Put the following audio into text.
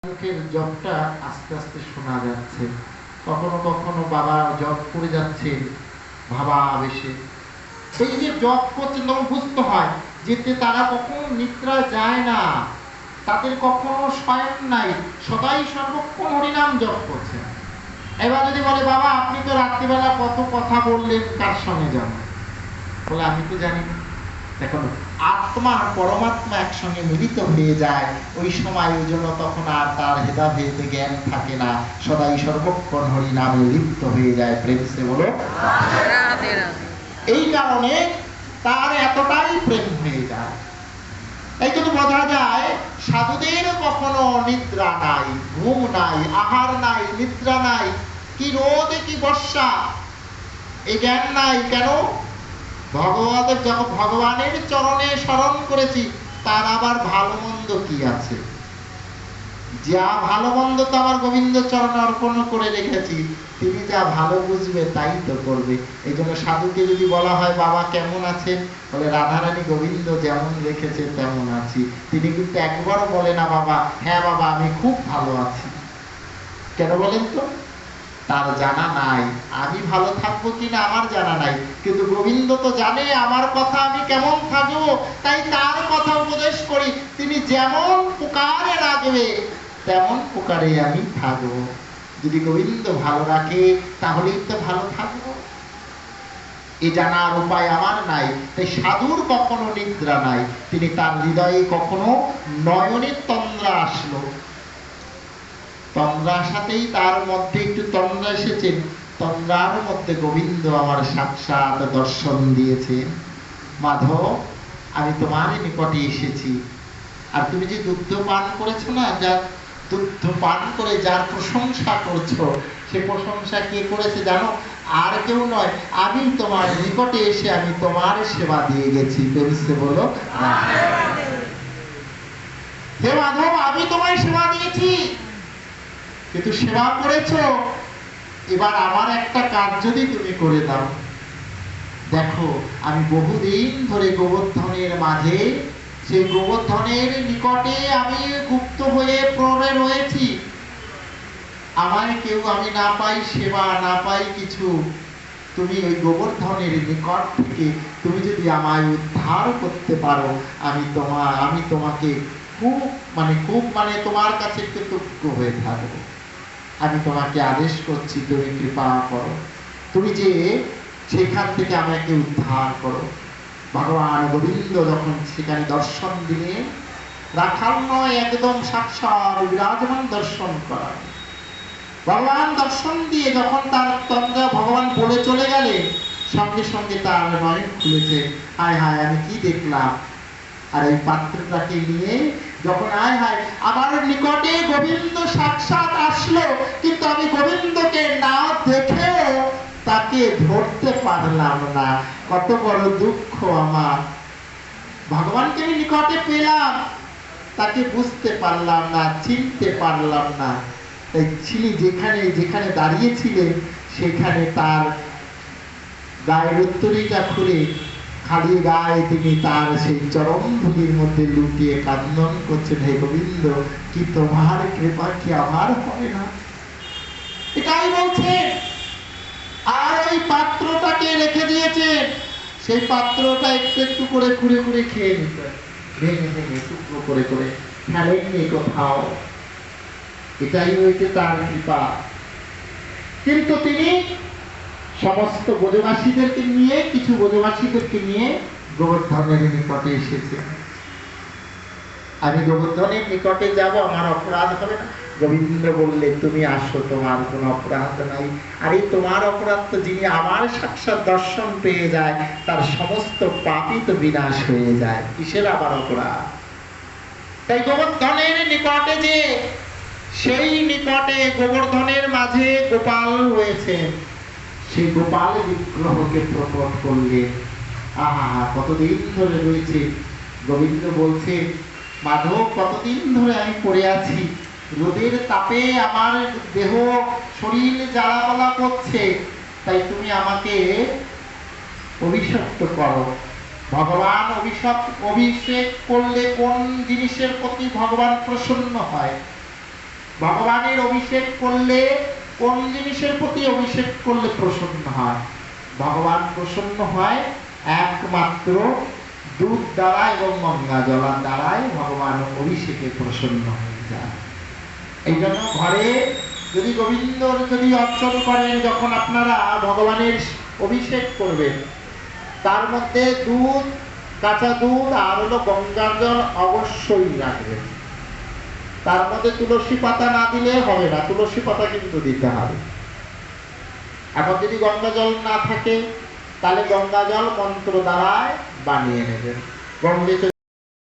চোখের জবটা আস্তে আস্তে শোনা যাচ্ছে, কখনো কখনো বাবা জব করে যাচ্ছে ভাবা আবেশে। এই যে জব করছে তখন বুঝতে হয় যে তারা কখনো নিদ্রা যায় না, তাদের কখনো শয়ন নাই, সদাই সর্বক্ষণ হরিনাম জপ করছে। এবার যদি বলে বাবা আপনি তো রাত্রিবেলা কত কথা বললেন, কার সঙ্গে জানেন? বলে আমি তো জানি না। দেখুন, আত্মা পরমাত্মা একসঙ্গে মিলিত হয়ে যায় ওই সময়, ওই জন্য তখন আর তার ভেদাভেদে জ্ঞান থাকে না, সদাই সর্বক্ষণ হরি নামে লিপ্ত হয়ে যায়। প্রেম সে বলো এই কারণে তার এতটাই প্রেম হয়ে যায়। এই জন্য বোঝা যায় সাধুদের কখনো নিদ্রা নাই, ঘুম নাই, আহার নাই, নিদ্রা নাই, কি রোদ কি বর্ষা, এই জ্ঞান নাই। কেন? ভগবানের চরণে স্মরণ করেছি, তার আবার ভালো মন্দ কি আছে? যা ভালো মন্দ তো আমার গোবিন্দ চরণে অর্পণ করে রেখেছি, তিনি যা ভালো বুঝবে তাই তো করবে। এই জন্য সাধুকে যদি বলা হয় বাবা কেমন আছেন, বলে রাধারানী গোবিন্দ যেমন রেখেছে তেমন আছি। তিনি কিন্তু একবারও বলে না বাবা হ্যাঁ বাবা আমি খুব ভালো আছি। কেন বলেন তো? তার জানা নাই আমি ভালো থাকবো কিনা, আমার জানা নাই, কিন্তু গোবিন্দ তো জানে আমার কথা আমি কেমন থাকবো, তাই তার কথা উপদেশ করি। তিনি যেমন পুকারে রাখবে তেমন পুকারে আমি থাকবো। যদি গোবিন্দ ভালো রাখে তাহলেই তো ভালো থাকবো। এ জানার উপায় আমার নাই। তাই সাধুর কখনো নিদ্রা নাই, তিনি তার হৃদয়ে কখনো নয়নের তন্দ্রা আসলো, তন্দ্রা আসাতেই তার মধ্যে একটু তন্দ্রা এসেছে, তন্দ্রার মধ্যে গোবিন্দ আমার সাক্ষাৎ দর্শন দিয়েছে। মাধব আমি তোমার নিকটে এসেছি, আর তুমি যে দুগ্ধ পান করেছো না, যার দুগ্ধ পান করে যার প্রশংসা করছো, সে প্রশংসা কে করেছে জানো? আর কেউ নয়, আমি তোমার নিকটে এসে আমি তোমার সেবা দিয়ে গেছি। পেরিসে বলো হে মাধব আমি তোমায় সেবা দিয়েছি, কিন্তু সেবা করেছ, এবার আমার একটা কাজ যদি তুমি করে দাও। দেখো আমি বহুদিন ধরে গোবর্ধনের মাঝে, সেই গোবর্ধনের নিকটে আমি গুপ্ত হয়ে প্রহরে রয়েছি, আমায় কেউ আমি না পাই সেবা, না পাই কিছু। তুমি ওই গোবর্ধনের নিকট থেকে তুমি যদি আমায় উদ্ধার করতে পারো, আমি তোমাকে খুব মানে তোমার কাছে কৃতজ্ঞ হয়ে থাকবো। আমি তোমাকে আদেশ করছি তুমি কৃপা করো, তুমি যে সেখান থেকে আমাকে উদ্ধার করো। ভগবান গোবিন্দ যখন সেখানে দর্শন দিলেন, রাখাল নয় একদম সাক্ষাৎ বিরাজমান দর্শন করা। ভগবান দর্শন দিয়ে যখন তার তন্দ্রা ভগবান বলে চলে গেলেন, সঙ্গে সঙ্গে তার নয়ন খুলেছে। হায় হায় আমি কি দেখলাম! আর এই পাত্রটাকে নিয়ে যখন আয় হায় আমার নিকটে গোবিন্দ সাক্ষাৎ আসলো, কিন্তু আমি গোবিন্দকে না দেখেও তাকে ধরতে পারলাম না। কত বড় দুঃখ আমার! ভগবানকে আমি নিকটে পেলাম, তাকে বুঝতে পারলাম না, চিনতে পারলাম না। তাই ছিলি যেখানে যেখানে দাঁড়িয়েছিলেন, সেখানে তার গায়ের উত্তরীটা খুলে খালি গায়ে তিনি তার সেই চরম ধুলির মধ্যে লুটিয়ে কান্দন করছেন, হে গোবিন্দ কি তোমার কৃপা কি আমার হয় না? এটাই বলছেন। আর ওই পাত্রটাকে রেখে দিয়েছেন, সেই পাত্রটা একটু একটু করে ঘুরে ঘুরে খেয়ে নিত, ভেঙে ভেঙে টুকরো করে করে ফেলেননি কোথাও। এটাই হয়েছে তার কৃপা। কিন্তু তিনি সমস্ত ব্রজবাসীদেরকে নিয়ে, কিছু ব্রজবাসীদেরকে নিয়ে গোবর্ধনের নিকটে এসেছেন। আমি গোবর্ধনের নিকটে যাব, আমার অপরাধ হবে না? গোবিন্দ বললে তুমি আসো, তোমার কোনো অপরাধ নাই। আর এই তোমার অপরাধ তো, যিনি আমার সাক্ষাৎ দর্শন পেয়ে যায় তার সমস্ত পাপই তো বিনাশ হয়ে যায়, কিসের আবার অপরাধ? তাই গোবর্ধনের নিকটে যে, সেই নিকটে গোবর্ধনের মাঝে গোপাল রয়েছে, সেই গোপাল বিগ্রহকে প্রকট করলে। আহা কতদিন ধরে রয়েছে। গোবিন্দ বলছে মাধব কতদিন ধরে আমি পড়ে আছি, রোদের তাপে আমার দেহ শরীর জ্বালাপোড়া করছে, তাই তুমি আমাকে অভিশপ্ত করো। ভগবান অভিষেক করলে কোন জিনিসের প্রতি ভগবান প্রসন্ন হয়? ভগবানের অভিষেক করলে কোন জিনিসের প্রতি অভিষেক করলে প্রসন্ন হয়? ভগবান প্রসন্ন হয় একমাত্র দুধ দ্বারা এবং গঙ্গা জল দ্বারাই ভগবান অভিষেকে প্রসন্ন হয়ে যায়। এই জন্য ঘরে যদি গোবিন্দর যদি অর্চন করেন, যখন আপনারা ভগবানের অভিষেক করবেন, তার মধ্যে দুধ, কাঁচা দুধ আর হলো গঙ্গার জল অবশ্যই রাখবেন। তার মধ্যে তুলসী পাতা না দিলে হবে না, তুলসী পাতা কিন্তু দিতে হবে। এখন যদি গঙ্গা জল না থাকে, তাহলে গঙ্গা জল মন্ত্র দ্বারায় বানিয়ে নেবেন। গঙ্গে